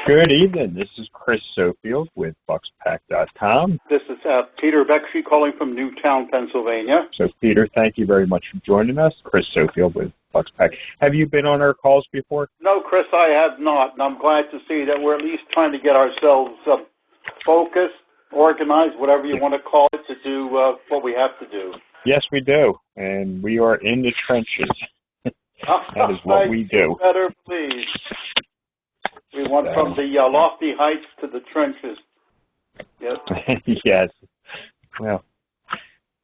Good evening. This is Chris Sofield with bucksPAC.com. This is Peter Bexley calling from Newtown, Pennsylvania. So, Peter, thank you very much for joining us. Chris Sofield with bucksPAC. Have you been on our calls before? No, Chris, I have not, and I'm glad to see that we're at least trying to get ourselves focused, organized, whatever you want to call it, to do what we have to do. Yes, we do, and we are in the trenches. That is what we do. Better, please. We went from the lofty heights to the trenches. Yes. Yes. Well,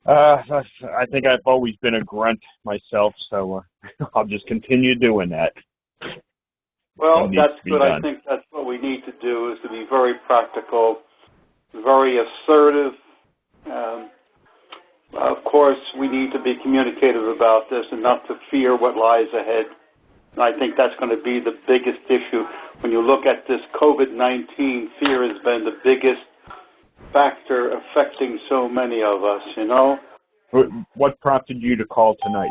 I think I've always been a grunt myself, so I'll just continue doing that. Well, that's good. I think that's what we need to do, is to be very practical, very assertive. Of course, we need to be communicative about this and not to fear what lies ahead. And I think that's going to be the biggest issue. When you look at this COVID-19, fear has been the biggest factor affecting so many of us, you know. What prompted you to call tonight?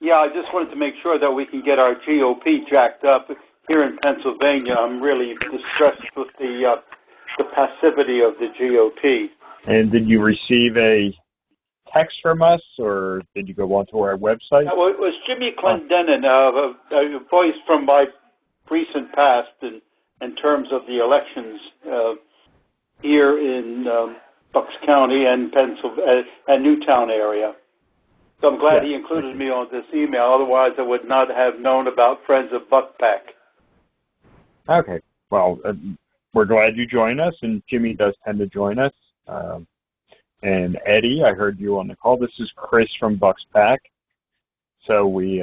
Yeah, I just wanted to make sure that we can get our GOP jacked up here in Pennsylvania. I'm really distressed with the passivity of the GOP. And did you receive a text from us, or did you go onto our website? Well, it was Jimmy Clendenin, a voice from my recent past in terms of the elections here in Bucks County and Newtown area. So I'm glad he included me on this email. Otherwise, I would not have known about Friends of bucksPAC. Okay. Well, we're glad you joined us, and Jimmy does tend to join us. And Eddie, I heard you on the call. This is Chris from bucksPAC. So we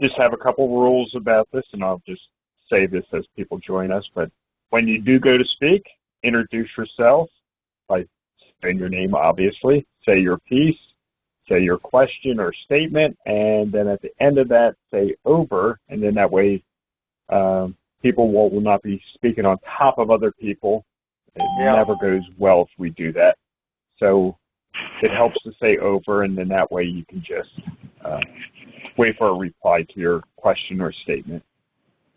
just have a couple rules about this, and I'll just say this as people join us. But when you do go to speak, introduce yourself by saying your name, obviously. Say your piece, say your question or statement, and then at the end of that, say over, and then that way people will not be speaking on top of other people. It never goes well if we do that. So it helps to say over, and then that way you can just wait for a reply to your question or statement.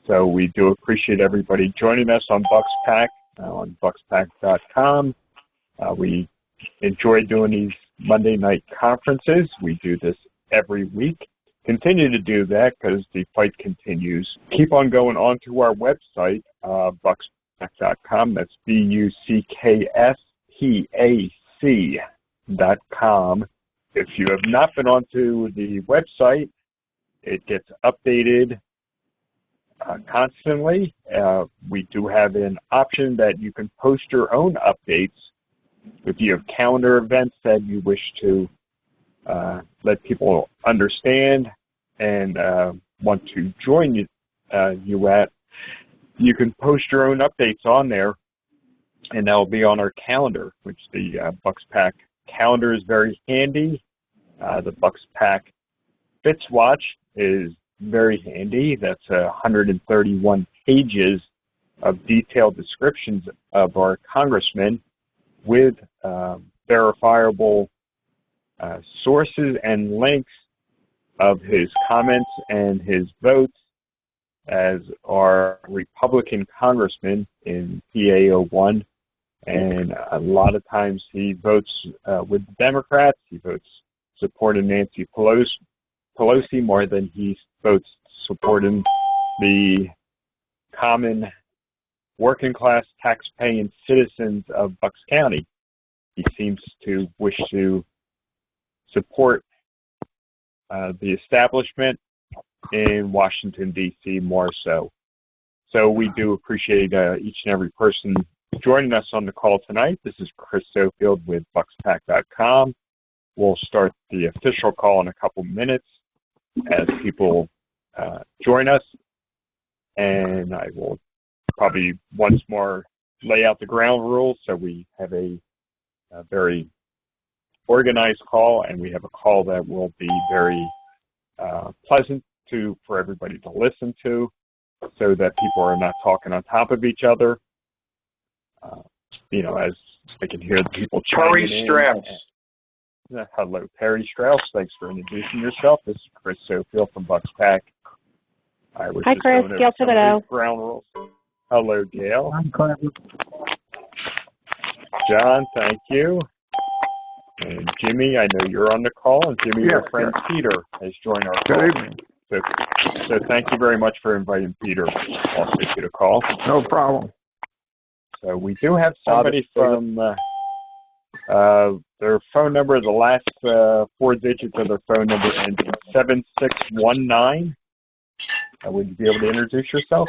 So we do appreciate everybody joining us on bucksPAC, on bucksPAC.com. We enjoy doing these Monday night conferences. We do this every week. Continue to do that because the fight continues. Keep on going onto our website, bucksPAC.com. That's buckspAC.com. If you have not been onto the website, it gets updated constantly. We do have an option that you can post your own updates. If you have calendar events that you wish to let people understand and want to join you at, you can post your own updates on there, and that will be on our calendar, which the bucksPAC calendar is very handy. The bucksPAC Fitz Watch is very handy. That's 131 pages of detailed descriptions of our congressman with verifiable sources and links of his comments and his votes as our Republican congressman in PA01. And a lot of times he votes with the Democrats. He votes supporting Nancy Pelosi more than he votes supporting the common working class tax-paying citizens of Bucks County. He seems to wish to support the establishment in Washington, D.C. more so. So we do appreciate each and every person joining us on the call tonight. This is Chris Sofield with bucksPAC.com. We'll start the official call in a couple minutes as people join us, and I will probably once more lay out the ground rules so we have a very organized call, and we have a call that will be very pleasant for everybody to listen to, so that people are not talking on top of each other. As I can hear the people chiming in. Terry Strauss. Hello, Terry Strauss. Thanks for introducing yourself. This is Chris Sofield from bucksPAC. Hi, Chris. Gail Thibodeau. Ground rules. Hello, Gail. I'm clever. John, thank you. And Jimmy, I know you're on the call, and Jimmy, your friend Peter has joined our call. Good evening. So thank you very much for inviting Peter also to the call. No problem. So we do have somebody from their phone number, the last 4 digits of their phone number ends in 7619. Would you be able to introduce yourself?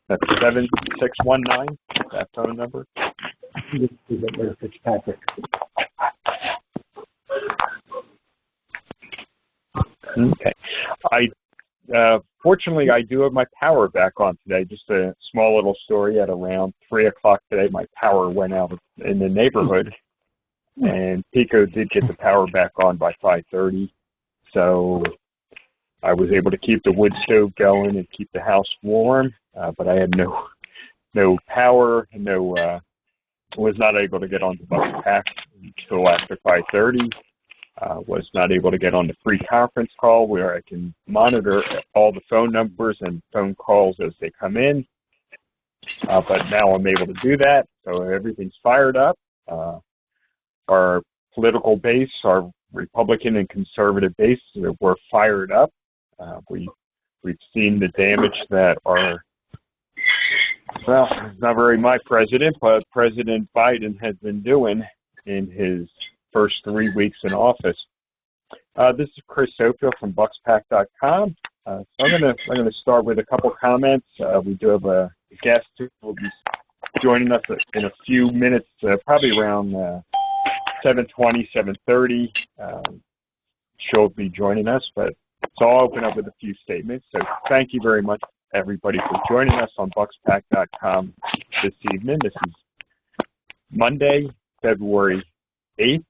That's 7619, that phone number. Fitzpatrick. Okay. Fortunately, I do have my power back on today. Just a small little story. At around 3 o'clock today, my power went out in the neighborhood, and Pico did get the power back on by 5:30. So I was able to keep the wood stove going and keep the house warm, but I had no power, was not able to get on the bucksPAC until after 5:30. Was not able to get on the free conference call where I can monitor all the phone numbers and phone calls as they come in. But now I'm able to do that, so everything's fired up. Our political base, our Republican and conservative base, we're fired up. We've seen the damage that not very my president, but President Biden has been doing in his first 3 weeks in office. This is Chris Sofield from bucksPAC.com. So I'm gonna start with a couple comments. We do have a guest who will be joining us in a few minutes, probably around 7:20, 7:30. She'll be joining us, but so I'll open up with a few statements. So thank you very much, everybody, for joining us on bucksPAC.com this evening. This is Monday, February 8th.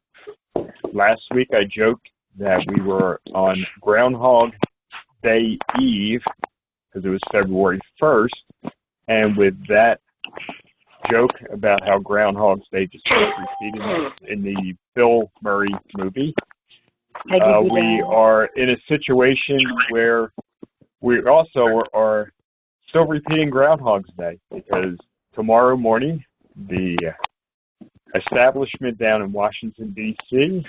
Last week I joked that we were on Groundhog Day Eve because it was February 1st, and with that joke about how Groundhog's Day just keeps repeating in the Bill Murray movie, we are in a situation where we also are still repeating Groundhog's Day, because tomorrow morning the establishment down in Washington, D.C.,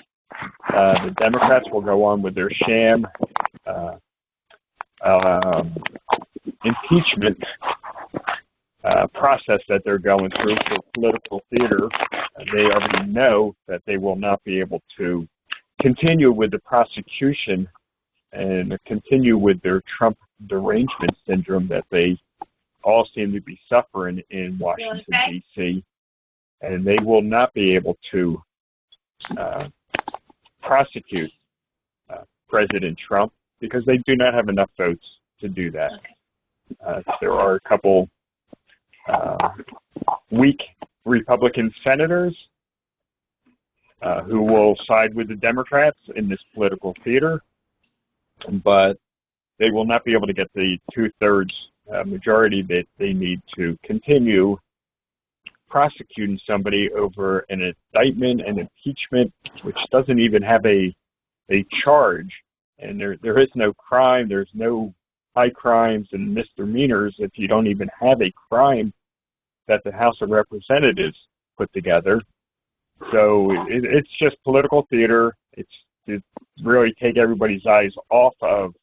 the Democrats will go on with their sham impeachment process that they're going through for political theater. They already know that they will not be able to continue with the prosecution and continue with their Trump derangement syndrome that they all seem to be suffering in Washington, D.C., and they will not be able to prosecute President Trump because they do not have enough votes to do that. There are a couple weak Republican senators who will side with the Democrats in this political theater, but they will not be able to get the 2/3 majority that they need to continue prosecuting somebody over an indictment and impeachment, which doesn't even have a charge. And there is no crime. There's no high crimes and misdemeanors if you don't even have a crime that the House of Representatives put together. So it's just political theater. It's to really take everybody's eyes off of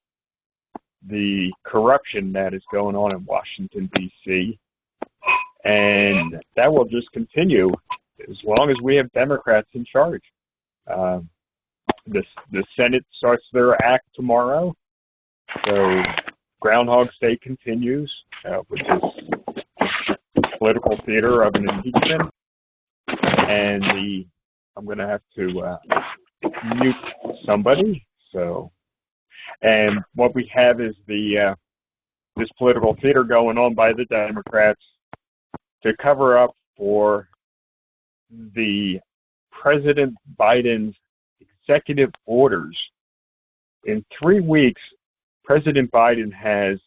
the corruption that is going on in Washington, D.C., and that will just continue as long as we have Democrats in charge. The Senate starts their act tomorrow, so Groundhog's Day continues with this political theater of an impeachment. And I'm going to have to mute somebody. So, and what we have is this political theater going on by the Democrats to cover up for the President Biden's executive orders. In 3 weeks, President Biden has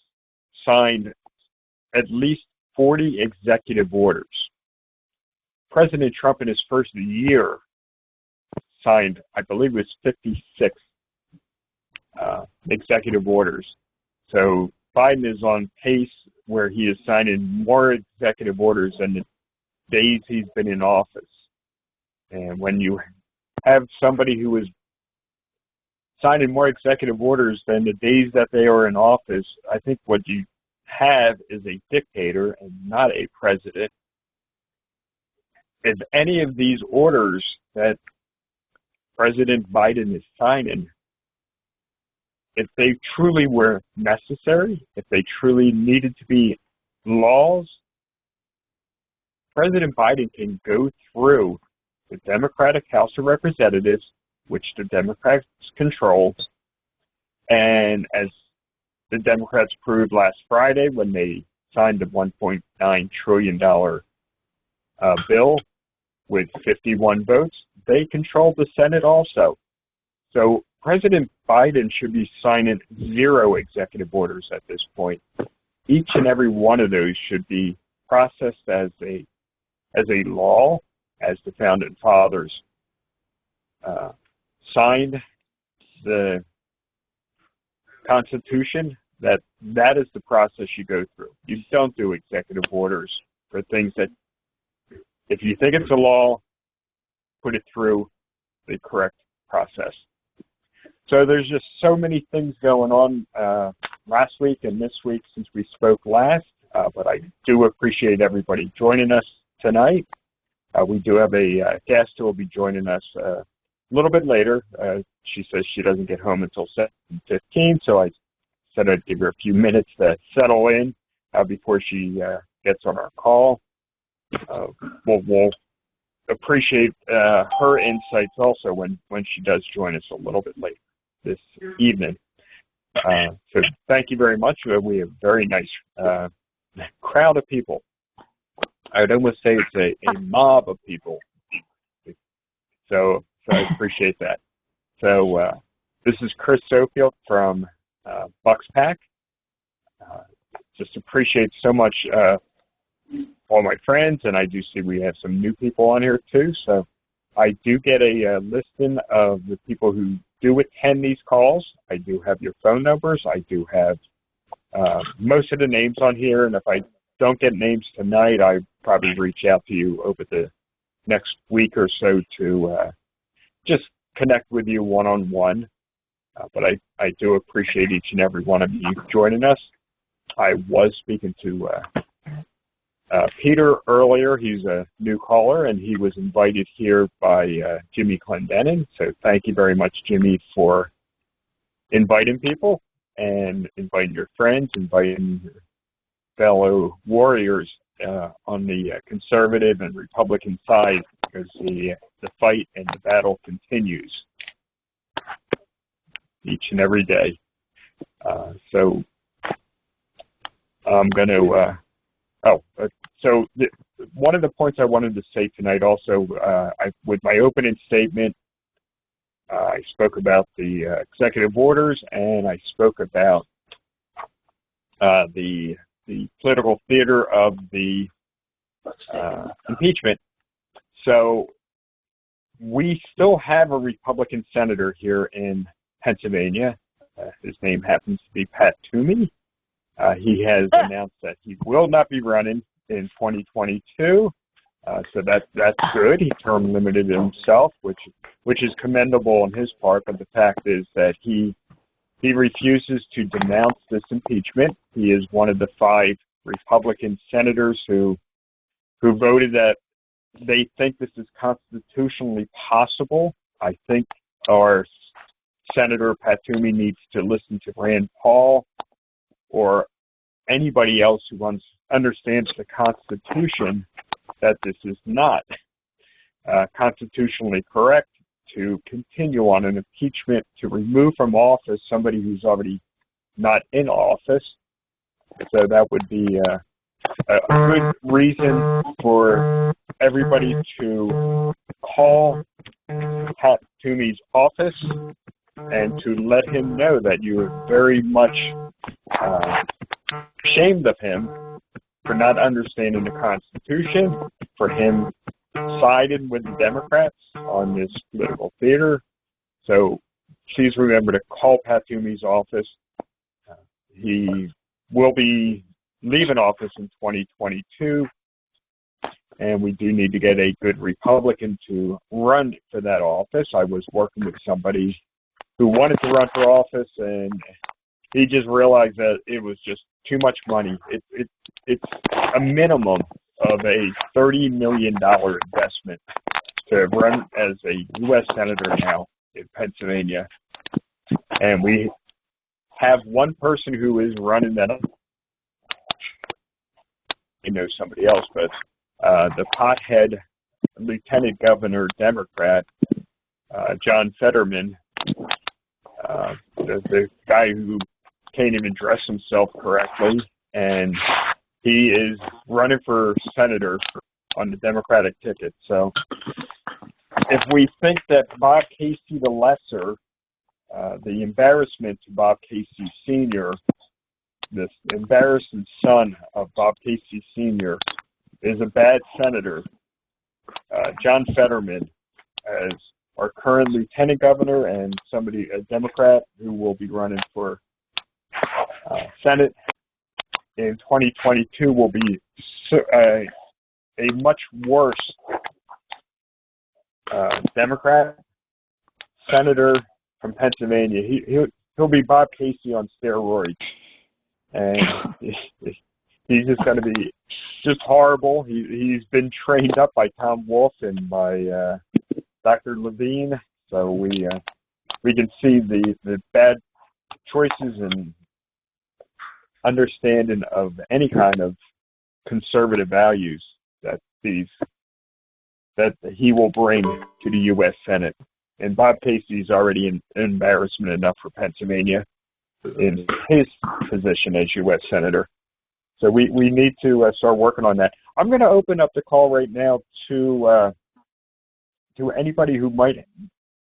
signed at least 40 executive orders. President Trump in his first year signed, I believe it was 56 executive orders. So Biden is on pace where he is signing more executive orders than the days he's been in office. And when you have somebody who is signing more executive orders than the days that they are in office, I think what you have is a dictator and not a president. If any of these orders that President Biden is signing, if they truly were necessary, if they truly needed to be laws, President Biden can go through the Democratic House of Representatives, which the Democrats control, and as the Democrats proved last Friday when they signed the $1.9 trillion bill with 51 votes, they control the Senate also. So President Biden should be signing 0 executive orders at this point. Each and every one of those should be processed as a law, as the founding fathers signed the Constitution. That is the process you go through. You don't do executive orders for things that, if you think it's a law, put it through the correct process. So there's just so many things going on last week and this week since we spoke last, but I do appreciate everybody joining us tonight. We do have a guest who will be joining us a little bit later. She says she doesn't get home until 7:15, so I said I'd give her a few minutes to settle in before she gets on our call. We'll appreciate her insights also when she does join us a little bit late this evening. So thank you very much. We have a very nice crowd of people. I would almost say it's a mob of people. So I appreciate that. So this is Chris Sofield from bucksPAC. Just appreciate so much all my friends, and I do see we have some new people on here too. So I do get a listing of the people who do attend these calls. I do have your phone numbers. I do have most of the names on here, and if I don't get names tonight, I probably reach out to you over the next week or so to just connect with you one-on-one. But I do appreciate each and every one of you joining us. I was speaking to Peter earlier. He's a new caller, and he was invited here by Jimmy Clendenin. So thank you very much, Jimmy, for inviting people and inviting your friends, inviting your fellow warriors on the conservative and Republican side, because the fight and the battle continues each and every day. So I'm going to one of the points I wanted to say tonight also, with my opening statement, I spoke about the executive orders, and I spoke about the political theater of the impeachment. So we still have a Republican senator here in Pennsylvania. His name happens to be Pat Toomey. He has announced that he will not be running in 2022, so that's good. He term limited himself, which is commendable on his part. But the fact is that he refuses to denounce this impeachment. He is one of the 5 Republican senators who voted that they think this is constitutionally possible. I think our Senator Pat Toomey needs to listen to Rand Paul or anybody else who understands the Constitution, that this is not constitutionally correct to continue on an impeachment, to remove from office somebody who's already not in office. So that would be a good reason for everybody to call Pat Toomey's office and to let him know that you are very much ashamed of him for not understanding the Constitution, for him siding with the Democrats on this political theater. So please remember to call Pat Toomey's office. He will be leaving office in 2022, and we do need to get a good Republican to run for that office. I was working with somebody who wanted to run for office, and he just realized that it was just too much money. It's a minimum of a $30 million investment to run as a U.S. Senator now in Pennsylvania. And we have one person who is running that. I know somebody else, but the pothead lieutenant governor Democrat, John Fetterman, the guy who can't even dress himself correctly, and he is running for senator on the Democratic ticket. So if we think that Bob Casey the Lesser, the embarrassment to Bob Casey Sr., this embarrassing son of Bob Casey Sr., is a bad senator, John Fetterman, as our current lieutenant governor and a Democrat who will be running for Senate in 2022, will be a much worse Democrat senator from Pennsylvania. He'll be Bob Casey on steroids, and he's just going to be just horrible. He's been trained up by Tom Wolfe and by Dr. Levine, so we can see the bad choices and understanding of any kind of conservative values that he will bring to the U.S. Senate. And Bob Casey is already an embarrassment enough for Pennsylvania in his position as U.S. Senator. So we need to start working on that. I'm going to open up the call right now to anybody who might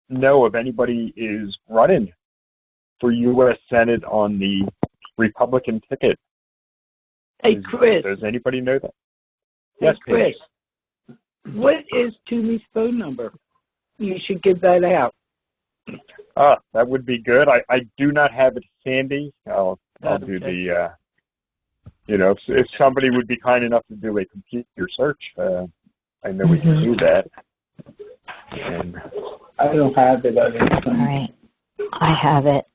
know if anybody is running for U.S. Senate on the Republican ticket. Hey, Chris. Does anybody know that? Hey, Yes, Chris. What is Toomey's phone number? You should give that out. That would be good. I do not have it handy. I'll do the, if somebody would be kind enough to do a computer search, I know we can do that. And I don't have it. All right. I have it.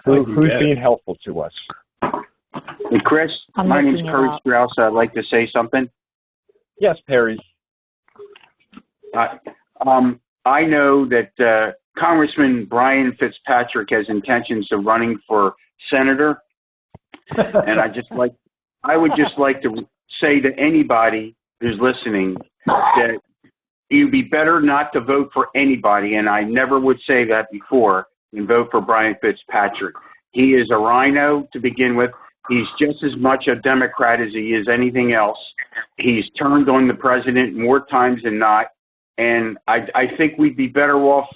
Who's being helpful to us? Hey, Chris, my name's Perry Strauss. I'd like to say something. Yes, Perry. I know that Congressman Brian Fitzpatrick has intentions of running for senator, and I would just like to say to anybody who's listening that you'd be better not to vote for anybody, and I never would say that before, and vote for Brian Fitzpatrick. He is a rhino to begin with. He's just as much a Democrat as he is anything else. He's turned on the president more times than not. And I think we'd be better off,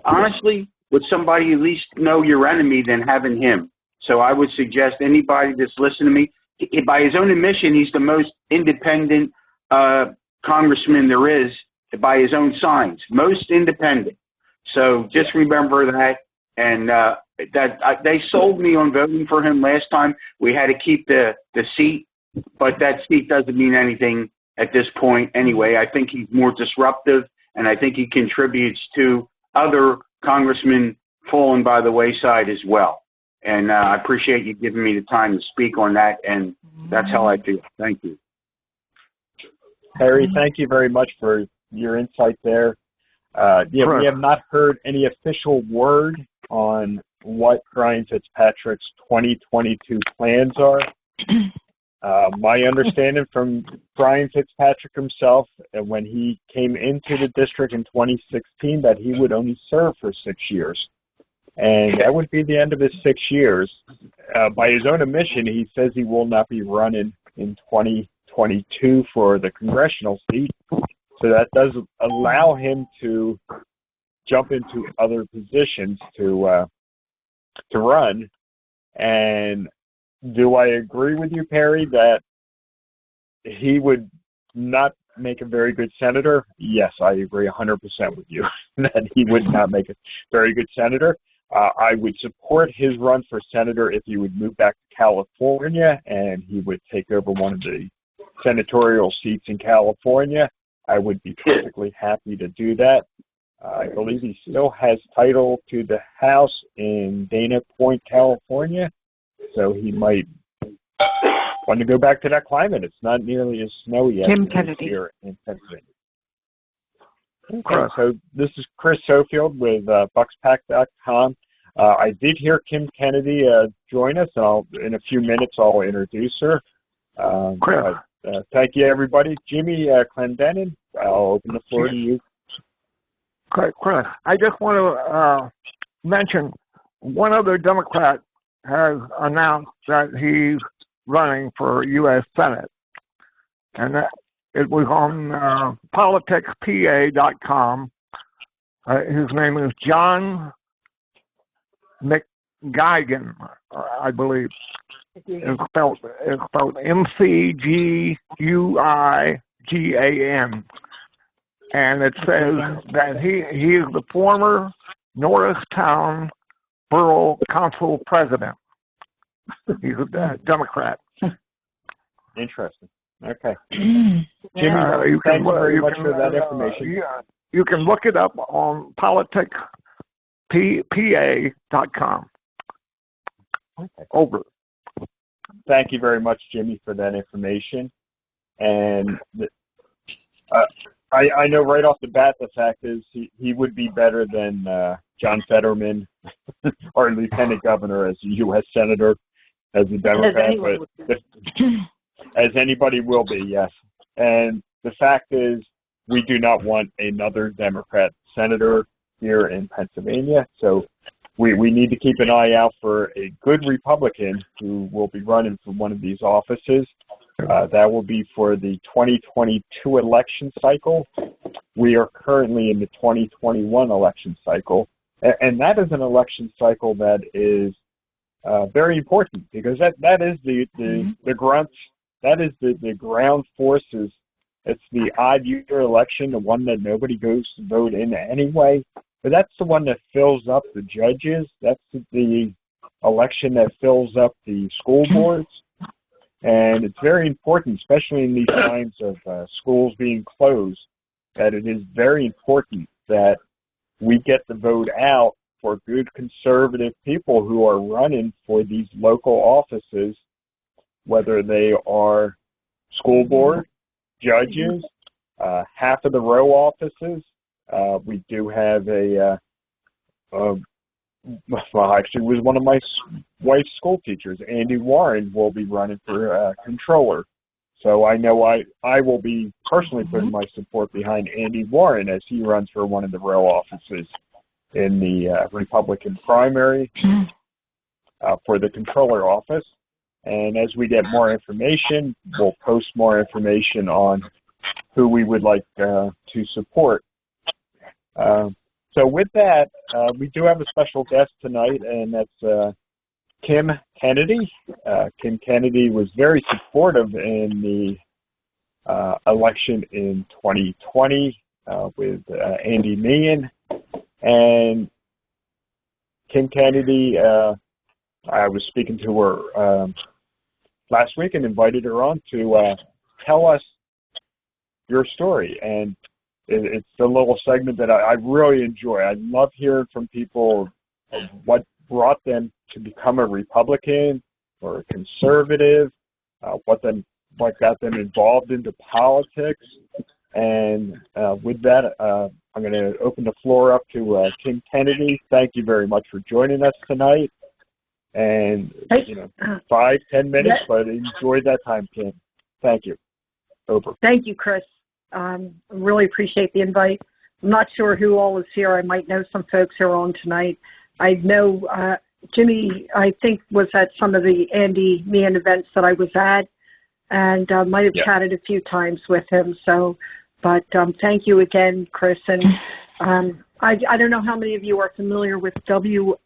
honestly, with somebody at least know your enemy than having him. So I would suggest anybody that's listening to me, by his own admission, he's the most independent congressman there is by his own signs, most independent. So just remember that. And they sold me on voting for him last time. We had to keep the seat, but that seat doesn't mean anything at this point anyway. I think he's more disruptive, and I think he contributes to other congressmen falling by the wayside as well. And I appreciate you giving me the time to speak on that, and that's how I feel. Thank you. Harry, thank you very much for your insight there. We have not heard any official word on what Brian Fitzpatrick's 2022 plans are. My understanding from Brian Fitzpatrick himself, when he came into the district in 2016, that he would only serve for 6 years. And that would be the end of his 6 years. By his own admission, he says he will not be running in 2022 for the congressional seat. So that does allow him to jump into other positions to run. And do I agree with you, Perry, that he would not make a very good senator? Yes, I agree 100% with you that he would not make a very good senator. I would support his run for senator if he would move back to California and he would take over one of the senatorial seats in California. I would be perfectly happy to do that. I believe he still has title to the House in Dana Point, California, so he might want to go back to that climate. It's not nearly as snowy as it is here in Pennsylvania. Okay, so this is Chris Sofield with bucksPAC.com. I did hear Kim Kennedy join us, and in a few minutes I'll introduce her. Thank you, everybody. Jimmy Clendenin, I'll open the floor to you. Chris, I just want to mention one other Democrat has announced that he's running for U.S. Senate, and it was on politicspa.com. His name is John McGuigan, I believe. It's spelled McGuigan. And it says that he is the former Norristown Borough Council president. He's a Democrat. Interesting. Okay. Jimmy, thank you very much for that information. You can look it up on politicspa.com. Okay. Over. Thank you very much, Jimmy, for that information. And I know right off the bat the fact is he would be better than John Fetterman or Lieutenant Governor as a U.S. Senator, as a Democrat, as anybody will be, yes. And the fact is we do not want another Democrat senator here in Pennsylvania, so we need to keep an eye out for a good Republican who will be running for one of these offices. That will be for the 2022 election cycle. We are currently in the 2021 election cycle, and that is an election cycle that is very important because that is the grunts, that is the ground forces. It's the odd year election, the one that nobody goes to vote in anyway. But that's the one that fills up the judges. That's the election that fills up the school boards. And it's very important, especially in these times of schools being closed, that it is very important that we get the vote out for good conservative people who are running for these local offices, whether they are school board, judges, half of the row offices. We do have actually was one of my wife's school teachers, Andy Warren, will be running for controller. So I know I will be personally putting my support behind Andy Warren as he runs for one of the row offices in the Republican primary for the controller office. And as we get more information, we'll post more information on who we would like to support. So with that, we do have a special guest tonight, and that's Kim Kennedy. Kim Kennedy was very supportive in the election in 2020 with Andy Meehan. And Kim Kennedy, I was speaking to her last week and invited her on to tell us your story. And it's a little segment that I really enjoy. I love hearing from people of what brought them to become a Republican or a conservative, what got them involved into politics. And with that, I'm going to open the floor up to Kim Kennedy. Thank you very much for joining us tonight. And 5-10 minutes, but enjoy that time, Kim. Thank you. Over. Thank you, Chris. I really appreciate the invite. I'm not sure who all is here. I might know some folks who are on tonight. I know Jimmy, I think, was at some of the Andy Meehan events that I was at, and might have chatted a few times with him. So, but thank you again, Chris. And I don't know how many of you are familiar with WFYL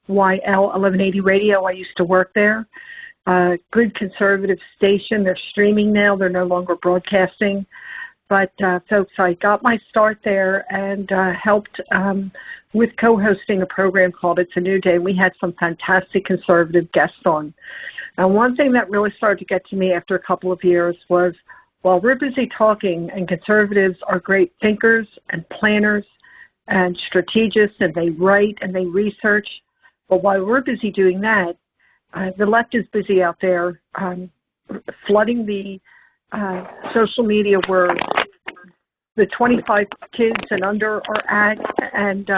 1180 Radio. I used to work there. Good conservative station. They're streaming now. They're no longer broadcasting. But folks, I got my start there and helped with co-hosting a program called It's a New Day. We had some fantastic conservative guests on. And one thing that really started to get to me after a couple of years was, while we're busy talking, and conservatives are great thinkers and planners and strategists, and they write and they research, but while we're busy doing that, the left is busy out there flooding the social media where the 25 kids and under are at, and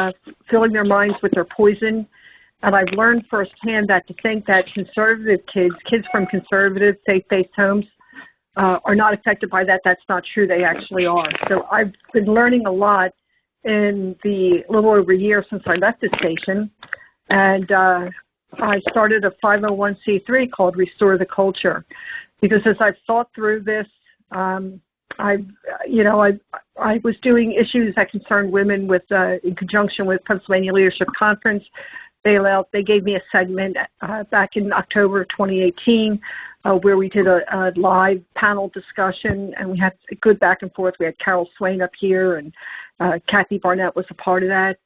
filling their minds with their poison. And I've learned firsthand that to think that conservative kids from conservative faith-based homes are not affected by that, that's not true. They actually are. So I've been learning a lot in the little over a year since I left the station. And I started a 501c3 called Restore the Culture, because as I've thought through this, I was doing issues that concerned women with in conjunction with Pennsylvania Leadership Conference. They gave me a segment back in October of 2018 where we did a live panel discussion, and we had a good back and forth. We had Carol Swain up here, and Kathy Barnett was a part of that.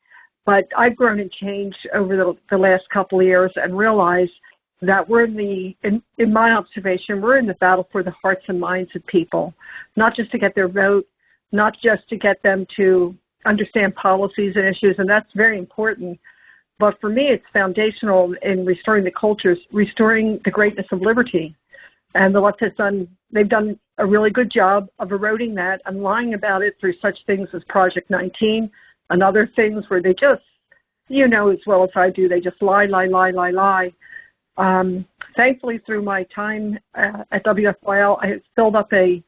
But I've grown and changed over the last couple of years and realized that we're in my observation, we're in the battle for the hearts and minds of people, not just to get their vote, not just to get them to understand policies and issues, and that's very important. But for me, it's foundational in restoring the cultures, restoring the greatness of liberty. And the left they've done a really good job of eroding that and lying about it through such things as Project 19 and other things where they just, as well as I do, they just lie. Thankfully, through my time at WFYL, I have filled up a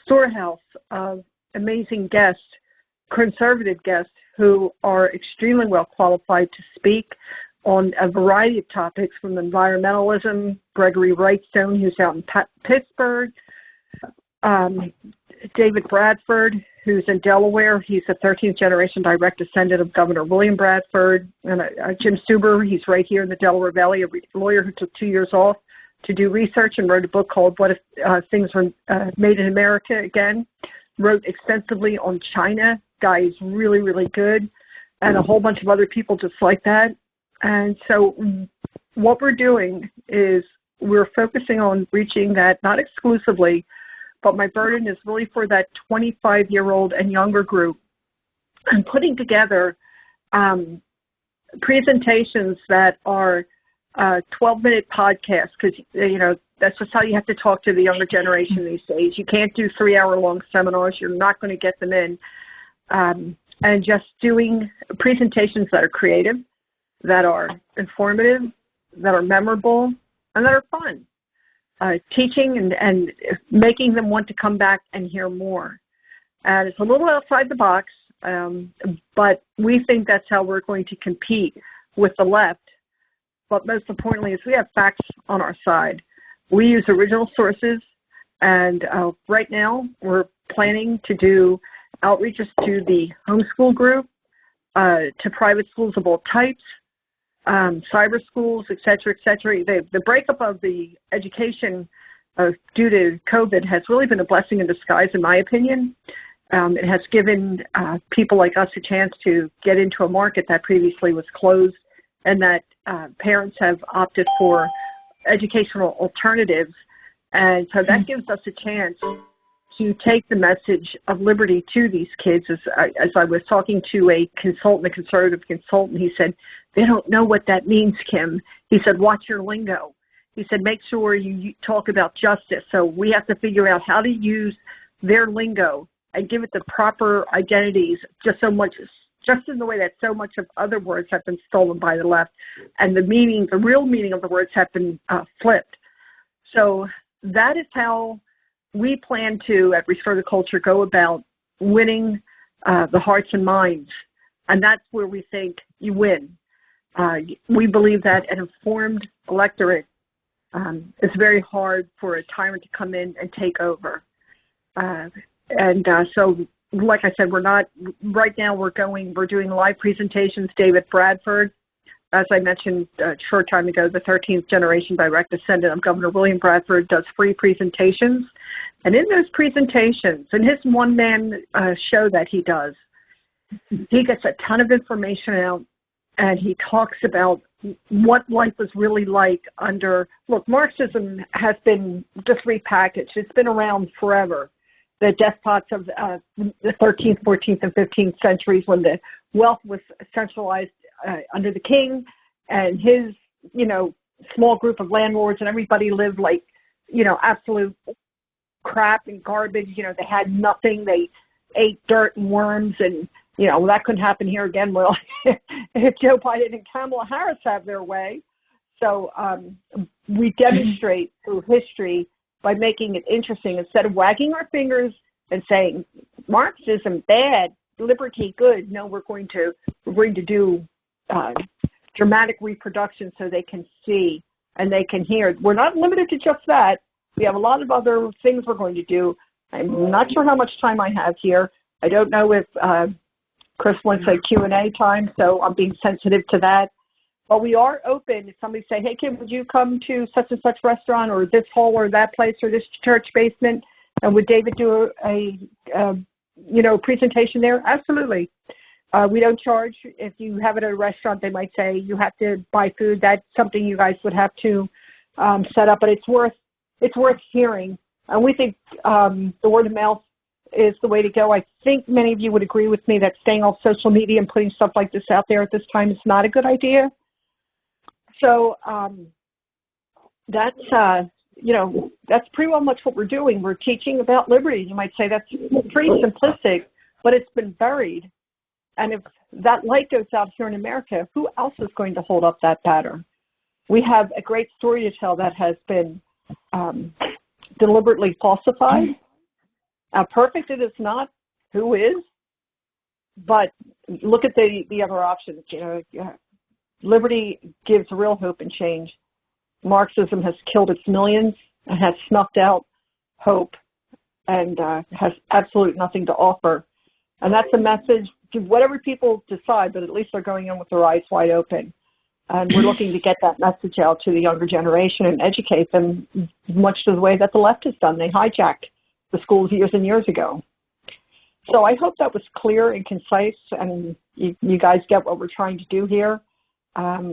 storehouse of amazing guests, conservative guests, who are extremely well qualified to speak on a variety of topics, from environmentalism, Gregory Wrightstone, who's out in Pittsburgh, David Bradford, who's in Delaware. He's a 13th generation direct descendant of Governor William Bradford. And Jim Stuber, he's right here in the Delaware Valley, a lawyer who took 2 years off to do research and wrote a book called What If Things Were Made in America Again. Wrote extensively on China. Guy is really, really good. And a whole bunch of other people just like that. And so what we're doing is we're focusing on reaching that, not exclusively, but my burden is really for that 25-year-old and younger group, and putting together presentations that are 12-minute podcasts, because, that's just how you have to talk to the younger generation these days. You can't do 3-hour-long seminars. You're not going to get them in. And just doing presentations that are creative, that are informative, that are memorable, and that are fun. Teaching and making them want to come back and hear more. And it's a little outside the box, but we think that's how we're going to compete with the left. But most importantly is we have facts on our side. We use original sources, and right now we're planning to do outreaches to the homeschool group, to private schools of all types, cyber schools, et cetera, et cetera. The breakup of the education due to COVID has really been a blessing in disguise, in my opinion. It has given people like us a chance to get into a market that previously was closed, and that parents have opted for educational alternatives. And so that gives us a chance to take the message of liberty to these kids. As I was talking to a conservative consultant, he said, they don't know what that means, Kim. He said, watch your lingo. He said, make sure you talk about justice. So we have to figure out how to use their lingo and give it the proper identities, just in the way that so much of other words have been stolen by the left, and the real meaning of the words have been flipped. So that is how we plan to, at Restore the Culture, go about winning the hearts and minds. And that's where we think you win. We believe that an informed electorate is very hard for a tyrant to come in and take over. So, like I said, we're doing live presentations. David Bradford, as I mentioned a short time ago, the 13th generation direct descendant of Governor William Bradford does free presentations. And in those presentations, in his one-man show that he does, he gets a ton of information out, and he talks about what life was really like under, look, Marxism has been just repackaged. It's been around forever. The despots of the 13th, 14th, and 15th centuries, when the wealth was centralized under the king and his, small group of landlords, and everybody lived like, absolute crap and garbage. They had nothing. They ate dirt and worms, and that couldn't happen here again. Well, if Joe Biden and Kamala Harris have their way. So we demonstrate through history by making it interesting. Instead of wagging our fingers and saying Marxism bad, liberty good. No, we're going to do dramatic reproduction so they can see and they can hear. We're not limited to just that. We have a lot of other things we're going to do. I'm not sure how much time I have here. I don't know if Chris wants a Q&A time, so I'm being sensitive to that. But we are open. If somebody say, hey, Kim, would you come to such and such restaurant or this hall or that place or this church basement? And would David do a presentation there? Absolutely. We don't charge. If you have it at a restaurant, they might say you have to buy food. That's something you guys would have to set up. But it's worth hearing. And we think the word of mouth is the way to go. I think many of you would agree with me that staying off social media and putting stuff like this out there at this time is not a good idea. So that's pretty well much what we're doing. We're teaching about liberty. You might say that's pretty simplistic, but it's been buried. And if that light goes out here in America, who else is going to hold up that banner? We have a great story to tell that has been deliberately falsified. Perfect it is not. Who is? But look at the other options. Liberty gives real hope and change. Marxism has killed its millions and has snuffed out hope and has absolutely nothing to offer. And that's a message to whatever people decide, but at least they're going in with their eyes wide open. And we're looking to get that message out to the younger generation and educate them much to the way that the left has done. They hijacked the schools years and years ago. So I hope that was clear and concise, and you guys get what we're trying to do here.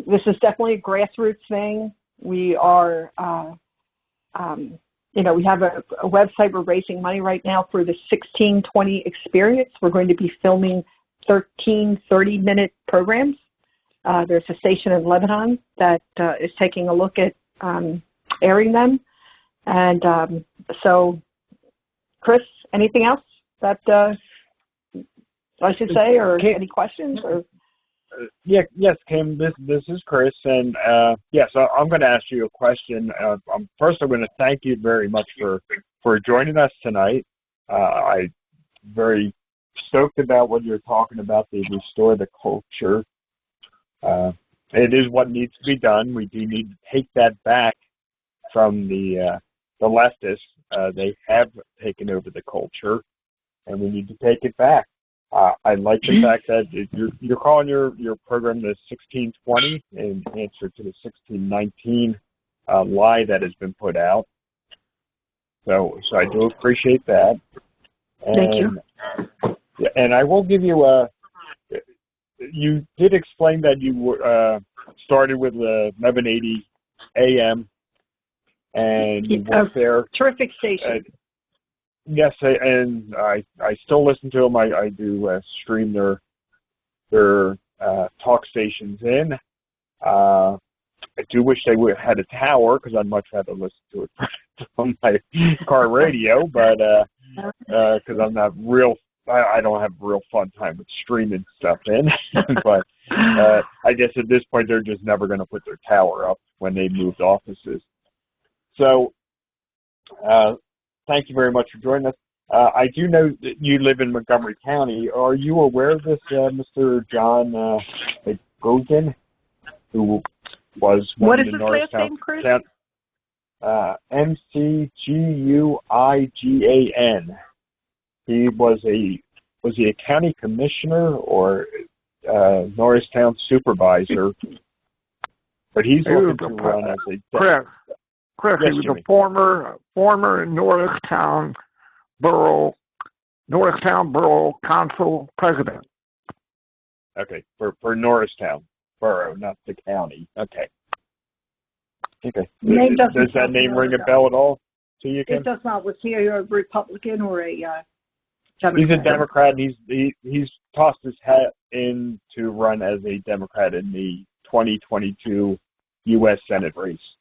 This is definitely a grassroots thing. We are, we have a website. We're raising money right now for the 1620 experience. We're going to be filming 13 30-minute programs. There's a station in Lebanon that is taking a look at airing them. And so, Chris, anything else that I should say, or any questions? Or yes, Kim. This is Chris, and yes, I'm going to ask you a question. First, I'm going to thank you very much for joining us tonight. I'm very stoked about what you're talking about, the restore the culture. It is what needs to be done. We do need to take that back from the leftists. They have taken over the culture, and we need to take it back. I like the fact that you're calling your program the 1620 in answer to the 1619 lie that has been put out. So I do appreciate that. And, thank you. And I will give you you did explain that you started with 1180 AM, and you worked there. Terrific station. Yes, and I still listen to them. I do stream their talk stations in. I do wish they would have had a tower, because I'd much rather listen to it on my car radio, but because I'm not I don't have real fun time with streaming stuff in. But I guess at this point they're just never going to put their tower up when they moved offices. So thank you very much for joining us. I do know that you live in Montgomery County. Are you aware of this, Mr. John Gogan, who was one of the Norristown? What is his last name, Chris? MCGUIGAN. Was he a county commissioner or Norristown supervisor But he's looking to run as a Chris, yes, he was Jimmy. a former Norristown Borough Council president. Okay, for Norristown Borough, not the county. Okay. Okay. Does that name ring a bell at all to you, Kim? It does not. Was he a Republican or a Democrat? He's a Democrat. He's tossed his hat in to run as a Democrat in the 2022 U.S. Senate race.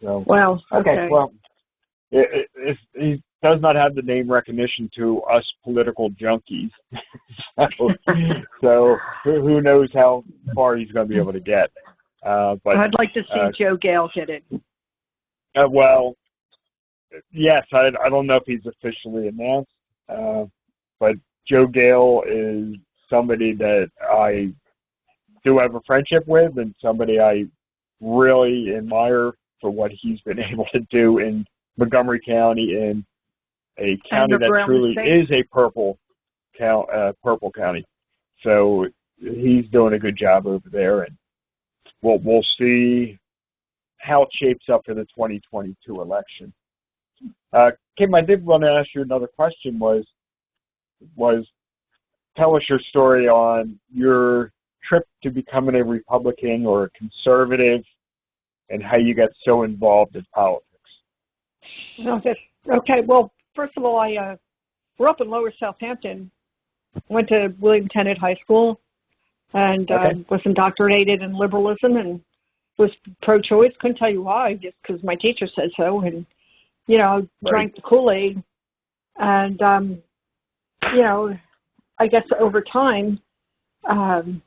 So, Well, okay. Well, he does not have the name recognition to us political junkies. so who knows how far he's going to be able to get. But I'd like to see Joe Gale get it. Well, yes, I don't know if he's officially announced, but Joe Gale is somebody that I do have a friendship with and somebody I really admire for what he's been able to do in Montgomery County, in a county that truly is a purple county. So he's doing a good job over there, and we'll see how it shapes up for the 2022 election. Kim, I did want to ask you another question. Was tell us your story on your trip to becoming a Republican or a conservative, and how you got so involved in politics. Okay. Well, first of all, I grew up in Lower Southampton. Went to William Tennant High School, and was indoctrinated in liberalism and was pro-choice. Couldn't tell you why, just because my teacher said so. And drank the Kool-Aid. And I guess over time, I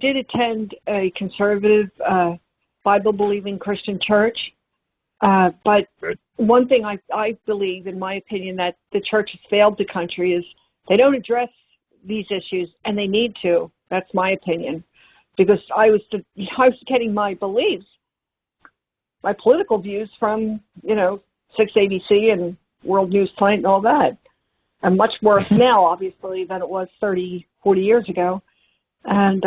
did attend a conservative, Bible-believing Christian church. But one thing I believe, in my opinion, that the church has failed the country is they don't address these issues, and they need to. That's my opinion, because I was getting my beliefs, my political views from 6ABC and World News Tonight and all that, and much worse now, obviously, than it was 30, 40 years ago. And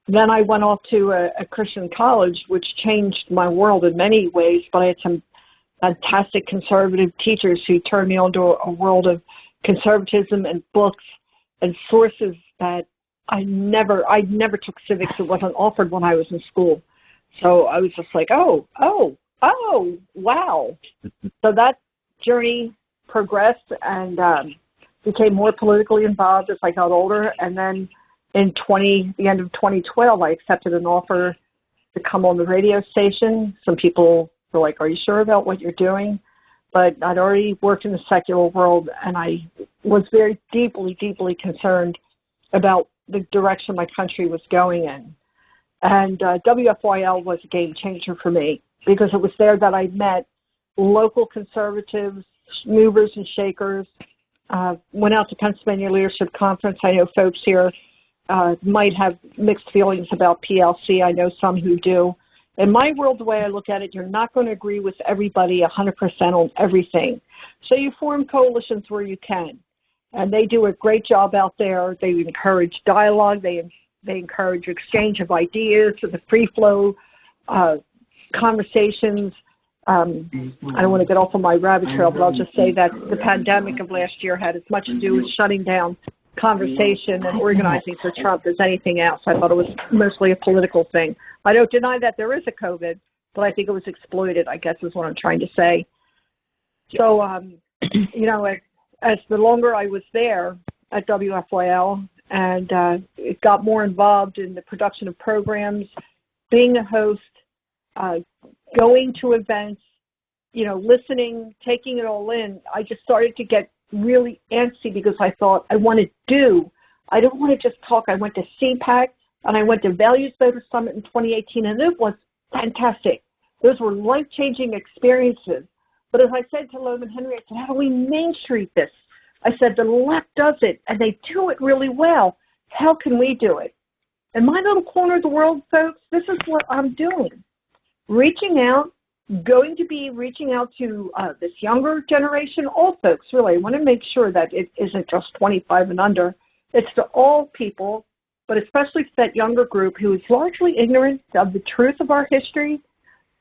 then I went off to a Christian college, which changed my world in many ways, but I had some fantastic conservative teachers who turned me onto a world of conservatism and books and sources that I never took civics. It wasn't offered when I was in school. So I was just like, oh, wow. So that journey progressed and became more politically involved as I got older. And then in the end of 2012, I accepted an offer to come on the radio station. Some people were like, are you sure about what you're doing? But I'd already worked in the secular world, and I was very deeply, deeply concerned about the direction my country was going in. And WFYL was a game changer for me, because it was there that I met local conservatives, movers and shakers. Went out to Pennsylvania Leadership Conference. I know folks here might have mixed feelings about PLC. I know some who do. In my world, the way I look at it, you're not going to agree with everybody 100% on everything. So you form coalitions where you can. And they do a great job out there. They encourage dialogue. They encourage exchange of ideas, the free flow conversations. I don't want to get off on my rabbit trail, but I'll just say that the pandemic of last year had as much to do with shutting down conversation and organizing for Trump as anything else. I thought it was mostly a political thing. I don't deny that there is a COVID, but I think it was exploited, I guess is what I'm trying to say. So, as the longer I was there at WFYL, and it got more involved in the production of programs, being a host, going to events, listening, taking it all in, I just started to get really antsy because I thought I want to do. I don't want to just talk. I went to CPAC and I went to Values Voter Summit in 2018, and it was fantastic. Those were life-changing experiences. But as I said to Loman Henry, I said, how do we Main Street this? I said, the left does it, and they do it really well. How can we do it? In my little corner of the world, folks, this is what I'm doing. Reaching out, going to be reaching out to this younger generation, all folks, really. I want to make sure that it isn't just 25 and under. It's to all people but especially to that younger group who is largely ignorant of the truth of our history,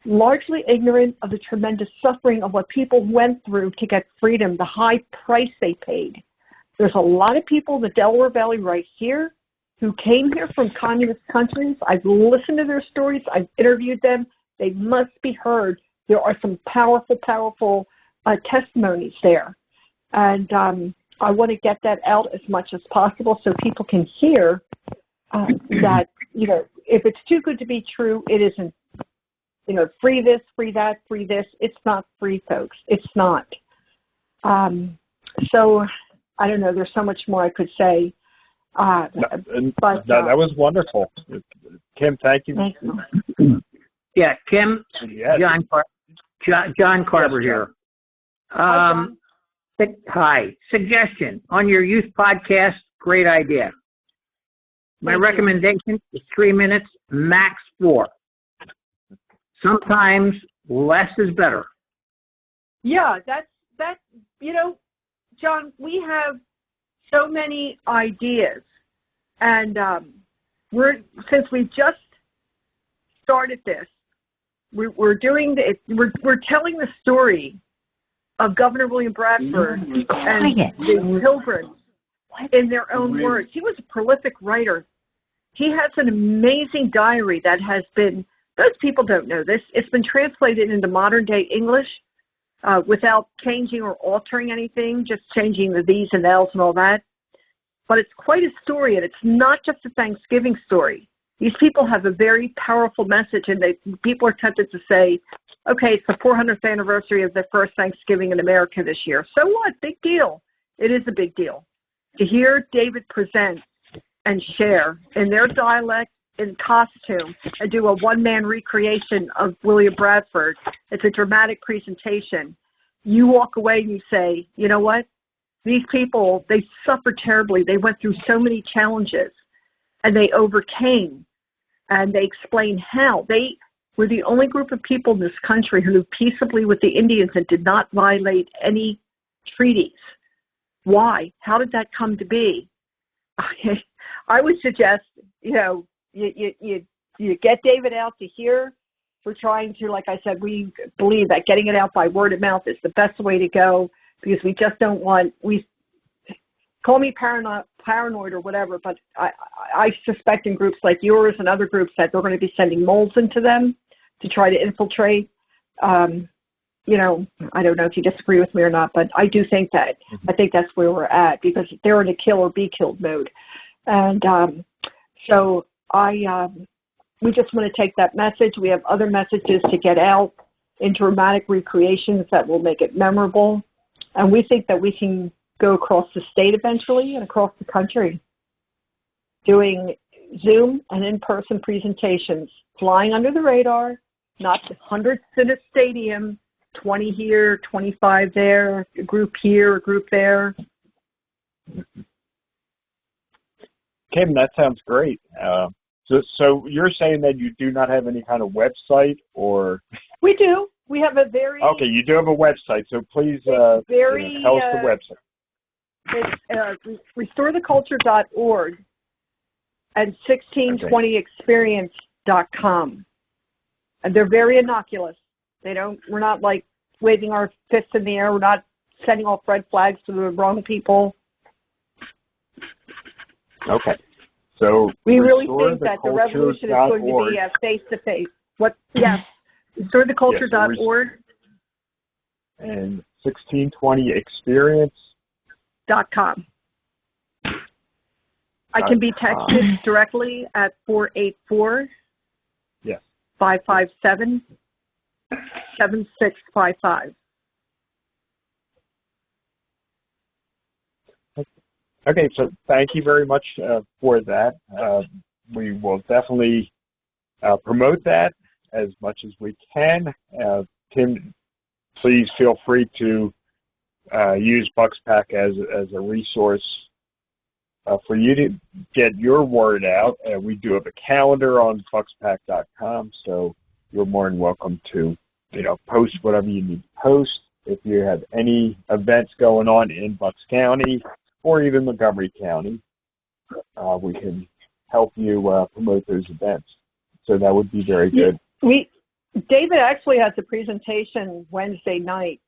largely ignorant of the tremendous suffering of what people went through to get freedom, the high price they paid. There's a lot of people in the Delaware Valley right here who came here from communist countries. I've listened to their stories. I've interviewed them. They must be heard. There are some powerful, powerful testimonies there. And I want to get that out as much as possible so people can hear that, if it's too good to be true, it isn't. Free this, free that, free this. It's not free, folks. It's not. So I don't know. There's so much more I could say. But that was wonderful. Kim, thank you. Thank you. Yeah, Kim, Yes. John Carver here. Hi, John. Hi. Suggestion on your youth podcast, great idea. My recommendation is 3 minutes, max 4. Sometimes less is better. Yeah, that's John, we have so many ideas, and since we've just started this, we're telling the story of Governor William Bradford and the Pilgrims in their own words. He was a prolific writer. He has an amazing diary that has been, most people don't know this, it's been translated into modern day English without changing or altering anything, just changing the these and thous and all that. But it's quite a story, and it's not just a Thanksgiving story. These people have a very powerful message, and people are tempted to say, okay, it's the 400th anniversary of the first Thanksgiving in America this year. So what? Big deal. It is a big deal. To hear David present and share in their dialect, in costume, and do a one-man recreation of William Bradford, it's a dramatic presentation. You walk away and you say, you know what? These people, they suffered terribly. They went through so many challenges, and they overcame, and they explained how. They were the only group of people in this country who lived peaceably with the Indians and did not violate any treaties. Why? How did that come to be? I would suggest, you get David out to here. We're trying to, like I said, we believe that getting it out by word of mouth is the best way to go, because we just don't want, call me paranoid or whatever, but I suspect in groups like yours and other groups that they're going to be sending moles into them to try to infiltrate. I don't know if you disagree with me or not, but I do think that. I think that's where we're at, because they're in a kill or be killed mode. And so we just want to take that message. We have other messages to get out in dramatic recreations that will make it memorable. And we think that we can go across the state eventually and across the country doing Zoom and in-person presentations, flying under the radar, not hundreds in a stadium, 20 here, 25 there, a group here, a group there. Kim, that sounds great. So you're saying that you do not have any kind of website, or? We do. We have a very... Okay, you do have a website, so please tell us the website. It's restoretheculture.org and 1620experience.com. And they're very innocuous. We're not like waving our fists in the air. We're not sending off red flags to the wrong people. Okay. So we really think that the revolution is going to be face-to-face. Yes. RestoreTheCulture.org. And 1620experience.com. I can be texted directly at 484 557 7655. Okay, so thank you very much for that. We will definitely promote that as much as we can. Tim, please feel free to use bucksPAC as a resource for you to get your word out. We do have a calendar on bucksPAC.com, so you're more than welcome to post whatever you need to post. If you have any events going on in Bucks County or even Montgomery County, we can help you promote those events. So that would be very good. David actually has a presentation Wednesday night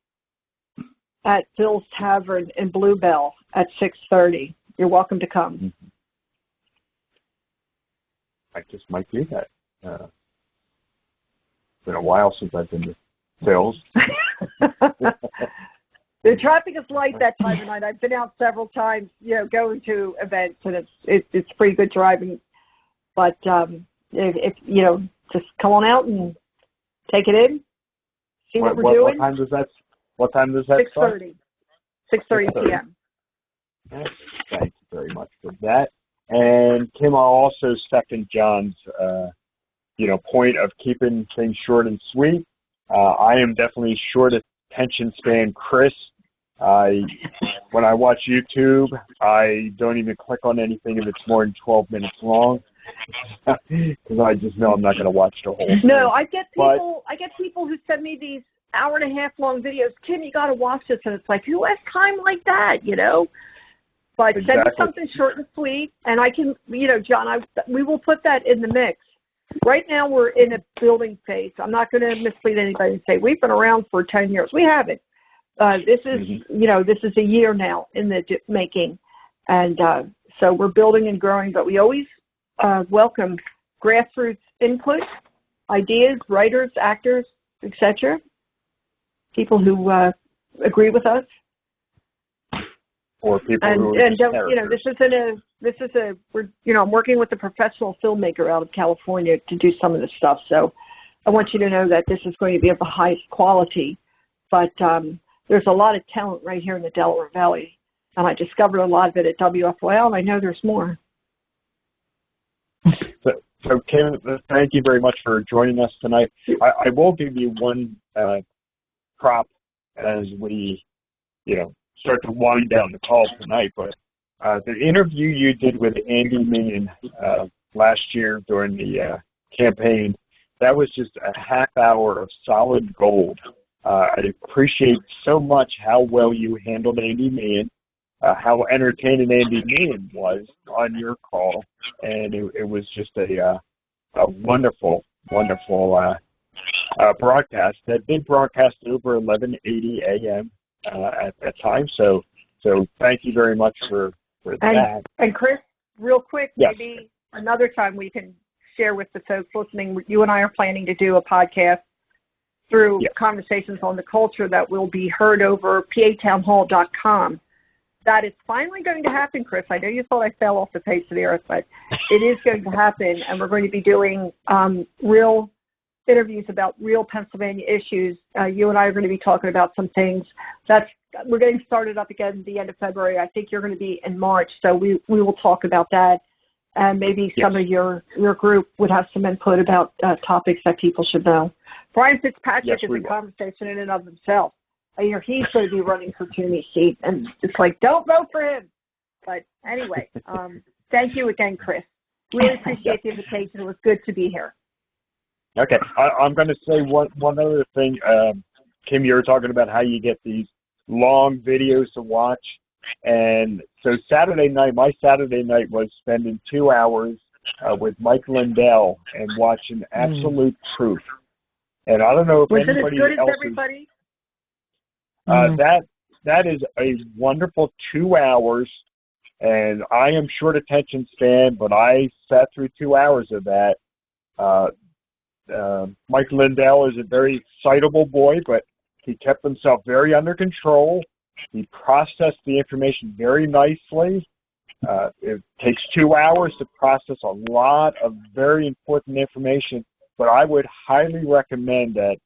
at Phil's Tavern in Bluebell at 6:30. You're welcome to come. Mm-hmm. I just might do that. It's been a while since I've been to Phil's. The traffic is light that time of night. I've been out several times, going to events, and it's pretty good driving. But if just come on out and take it in, see what we're doing. What time does that start? 6:30 p.m. Thank you very much for that. And Kim, I'll also second John's, point of keeping things short and sweet. I am definitely short attention span, Chris. When I watch YouTube, I don't even click on anything if it's more than 12 minutes long, because I just know I'm not going to watch the whole thing. No, I get people who send me these hour-and-a-half long videos. Kim, you got to watch this, and it's like, who has time like that? But exactly. Send me something short and sweet, and I can, John, we will put that in the mix. Right now, we're in a building phase. I'm not going to mislead anybody and say we've been around for 10 years. We haven't. This is, this is a year now in the making, and so we're building and growing. But we always welcome grassroots input, ideas, writers, actors, etc. People who agree with us. Or people who are I'm working with a professional filmmaker out of California to do some of this stuff. So I want you to know that this is going to be of the highest quality. But there's a lot of talent right here in the Delaware Valley, and I discovered a lot of it at WFOL, and I know there's more. So Kim, thank you very much for joining us tonight. I will give you one prop as we, start to wind down the call tonight, but the interview you did with Andy Meehan last year during the campaign, that was just a half hour of solid gold. I appreciate so much how well you handled Andy Meehan, how entertaining Andy Meehan was on your call, and it was just a wonderful, wonderful broadcast that did broadcast over 11:80 a.m. At that time. So thank you very much for that. And Chris, real quick, yes. Maybe another time we can share with the folks listening. You and I are planning to do a podcast through Conversations on the Culture that will be heard over patownhall.com. That is finally going to happen, Chris. I know you thought I fell off the face of the earth, but it is going to happen, and we're going to be doing real interviews about real Pennsylvania issues. You and I are going to be talking about some things. We're getting started up again at the end of February. I think you're going to be in March, so we will talk about that. And maybe some of your group would have some input about topics that people should know. Brian Fitzpatrick is a conversation in and of himself. I hear he's going to be running for Toomey's seat, and it's like, don't vote for him. But anyway, thank you again, Chris. Really appreciate the invitation. It was good to be here. Okay, I'm going to say one other thing. Kim, you were talking about how you get these long videos to watch. And so my Saturday night was spending 2 hours with Mike Lindell and watching Absolute Truth. And I don't know if anybody else... Was it as good as everybody? That is a wonderful 2 hours, and I am short attention span, but I sat through 2 hours of that. Mike Lindell is a very excitable boy, but he kept himself very under control. He processed the information very nicely. It takes 2 hours to process a lot of very important information, but I would highly recommend that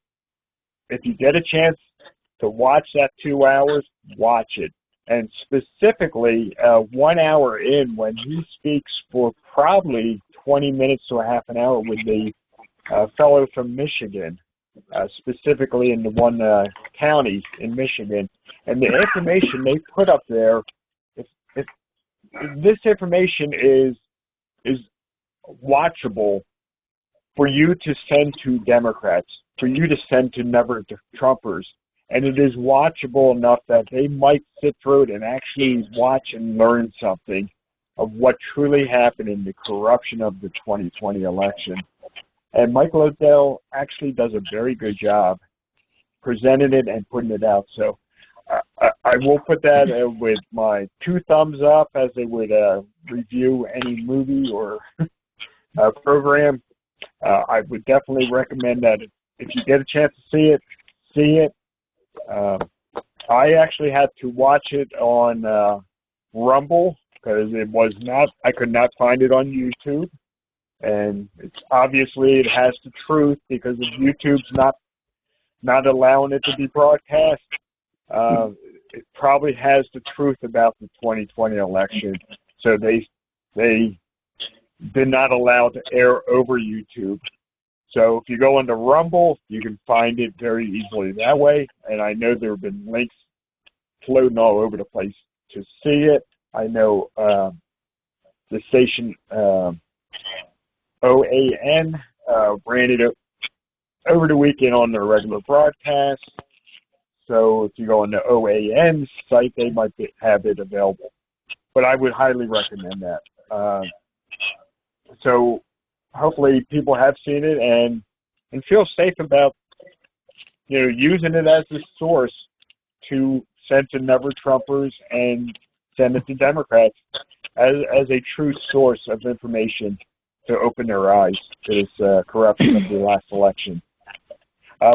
if you get a chance to watch that 2 hours, watch it. And specifically, 1 hour in, when he speaks for probably 20 minutes to a half an hour with the fellow from Michigan, specifically in the one county in Michigan. And the information they put up there, if this information is watchable for you to send to Democrats, for you to send to never Trumpers, and it is watchable enough that they might sit through it and actually watch and learn something. of what truly happened in the corruption of the 2020 election. And Michael O'Dell actually does a very good job presenting it and putting it out. So I will put that with my 2 thumbs up as they would review any movie or program. I would definitely recommend that if you get a chance to see it. I actually had to watch it on Rumble because I could not find it on YouTube. And it's obviously it has the truth because of YouTube's not allowing it to be broadcast. It probably has the truth about the 2020 election. So they did not allow it to air over YouTube. So if you go into Rumble, you can find it very easily that way. And I know there have been links floating all over the place to see it. I know the station OAN ran it over the weekend on their regular broadcast. So if you go on the OAN site, they might have it available. But I would highly recommend that. So hopefully people have seen it and feel safe about using it as a source to send to Never Trumpers and send it to Democrats as a true source of information to open their eyes to this corruption of the last election.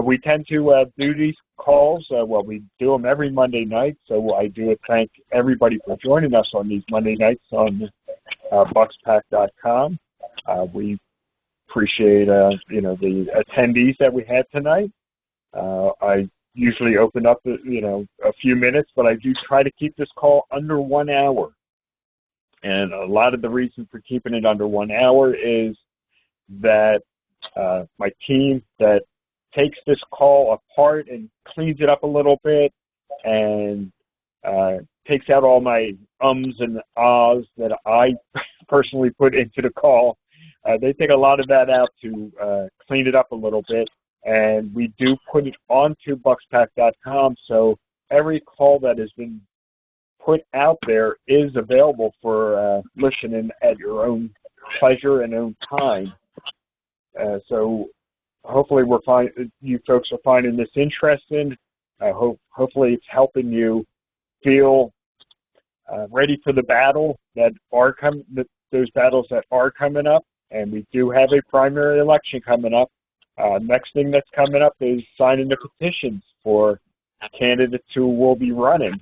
We tend to do these calls. We do them every Monday night, so I do thank everybody for joining us on these Monday nights on bucksPAC.com. We appreciate the attendees that we had tonight. I usually open up a few minutes, but I do try to keep this call under 1 hour. And a lot of the reason for keeping it under 1 hour is that my team that takes this call apart and cleans it up a little bit and takes out all my ums and ahs that I personally put into the call. They take a lot of that out to clean it up a little bit, and we do put it onto bucksPAC.com, so every call that has been put out there is available for listening at your own pleasure and own time. So hopefully you folks are finding this interesting. Hopefully it's helping you feel ready for the battle those battles that are coming up. And we do have a primary election coming up. Next thing that's coming up is signing the petitions for candidates who will be running.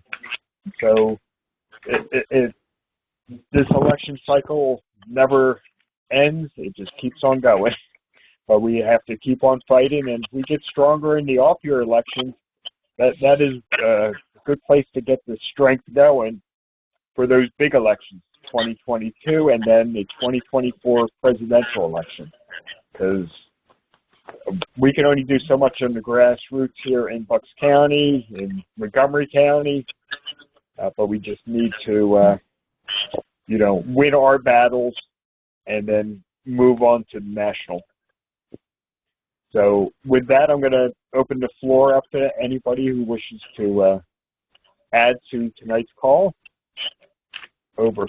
So this election cycle never ends. It just keeps on going. But we have to keep on fighting, and we get stronger in the off-year elections. That is a good place to get the strength going for those big elections, 2022, and then the 2024 presidential election. Because we can only do so much on the grassroots here in Bucks County, in Montgomery County, but we just need to, win our battles and then move on to national. So with that, I'm going to open the floor up to anybody who wishes to add to tonight's call. Over.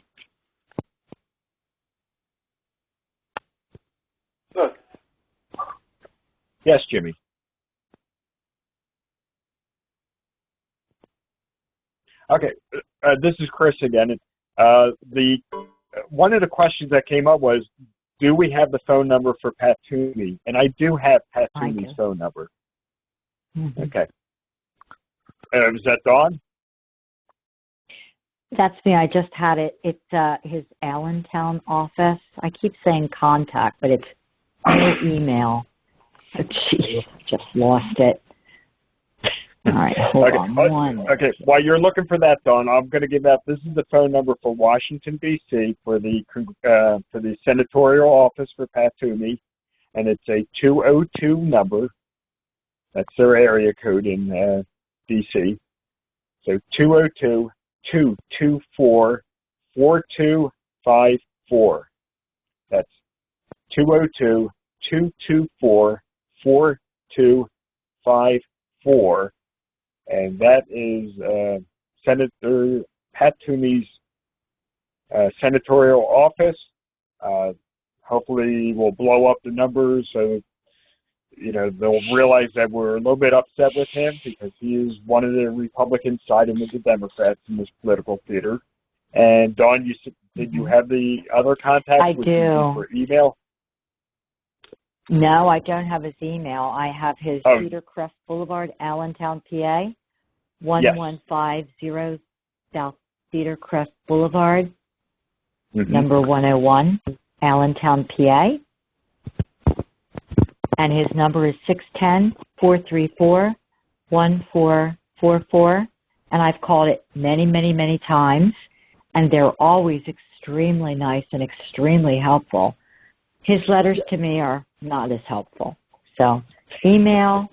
Good. Yes, Jimmy. Okay, this is Chris again. One of the questions that came up was, do we have the phone number for Pat Toomey? And I do have Pat Toomey's phone number. Mm-hmm. Okay. Is that Dawn? That's me. I just had it. It's his Allentown office. I keep saying contact, but it's no email. Oh, geez, just lost it. All right, hold on. Okay, while you're looking for that, Dawn, I'm going to give out. This is the phone number for Washington, D.C. for the senatorial office for Pat Toomey, and it's a 202 number. That's their area code in D.C. So 202-224-4254. That's 202-224-4254. And that is Senator Pat Toomey's senatorial office. Hopefully we'll blow up the numbers so they'll realize that we're a little bit upset with him because he is one of the Republicans siding with the Democrats in this political theater. And Dawn, did you have the other contact? I do. For email? No, I don't have his email. I have his Cedar Crest Boulevard, Allentown, PA, 1150 South Cedar Crest Boulevard, number 101, Allentown, PA. And his number is 610-434-1444. And I've called it many, many, many times. And they're always extremely nice and extremely helpful. His letters to me are not as helpful. So email,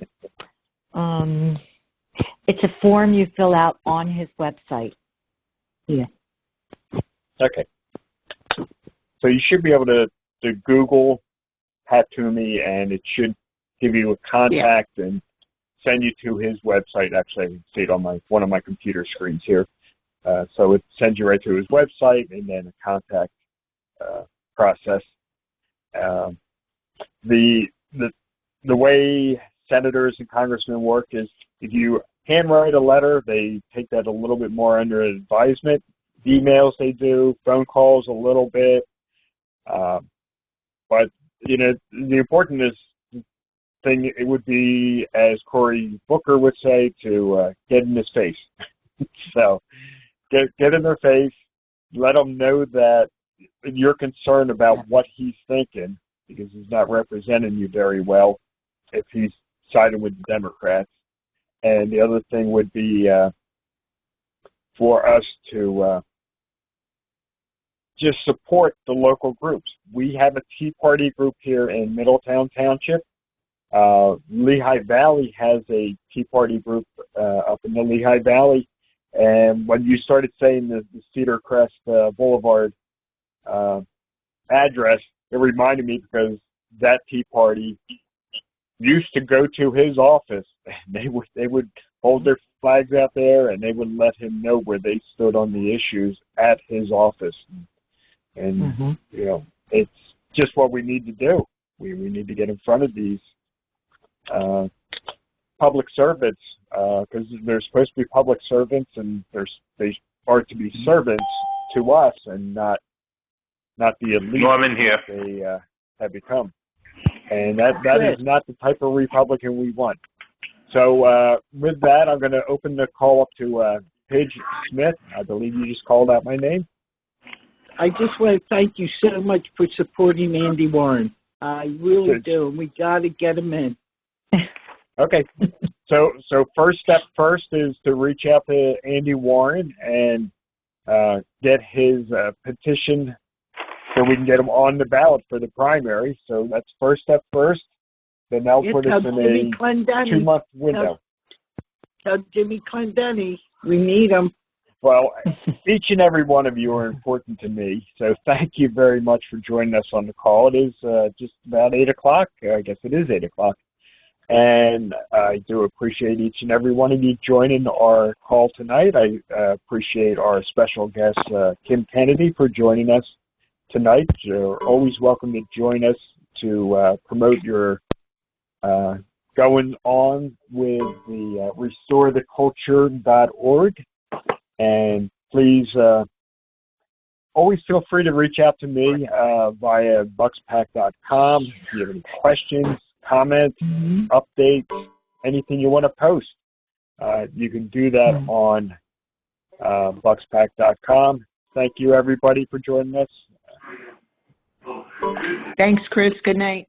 it's a form you fill out on his website. Yeah. Okay. So you should be able to Google Pat Toomey, and it should give you a contact and send you to his website. Actually, I can see it on one of my computer screens here. So it sends you right to his website and then a contact process. The way senators and congressmen work is if you handwrite a letter, they take that a little bit more under advisement. Emails they do, phone calls a little bit. But, the important thing it would be, as Cory Booker would say, to get in his face. So get in their face, let them know that you're concerned about what he's thinking, because he's not representing you very well if he's siding with the Democrats. And the other thing would be for us to just support the local groups. We have a Tea Party group here in Middletown Township. Lehigh Valley has a Tea Party group up in the Lehigh Valley. And when you started saying the Cedar Crest Boulevard address, it reminded me because that Tea Party used to go to his office. And they would hold their flags out there, and they would let him know where they stood on the issues at his office. And it's just what we need to do. We need to get in front of these public servants, because they're supposed to be public servants, and they are to be servants to us, and not the elite that they have become. And that is not the type of Republican we want. So with that, I'm going to open the call up to Paige Smith. I believe you just called out my name. I just want to thank you so much for supporting Andy Warren. I really do, and we got to get him in. Okay. So first step is to reach out to Andy Warren and get his petition so we can get him on the ballot for the primary. So that's first step first. Then they'll put us in a 2-month window. Tell Jimmy Clendenny we need him. Well, each and every one of you are important to me, so thank you very much for joining us on the call. It is just about 8 o'clock. I guess it is 8 o'clock. And I do appreciate each and every one of you joining our call tonight. I appreciate our special guest, Kim Kennedy, for joining us tonight. You're always welcome to join us to promote your going on with the restoretheculture.org. And please always feel free to reach out to me via bucksPAC.com if you have any questions, comments, updates, anything you want to post. You can do that on bucksPAC.com. Thank you, everybody, for joining us. Thanks, Chris. Good night.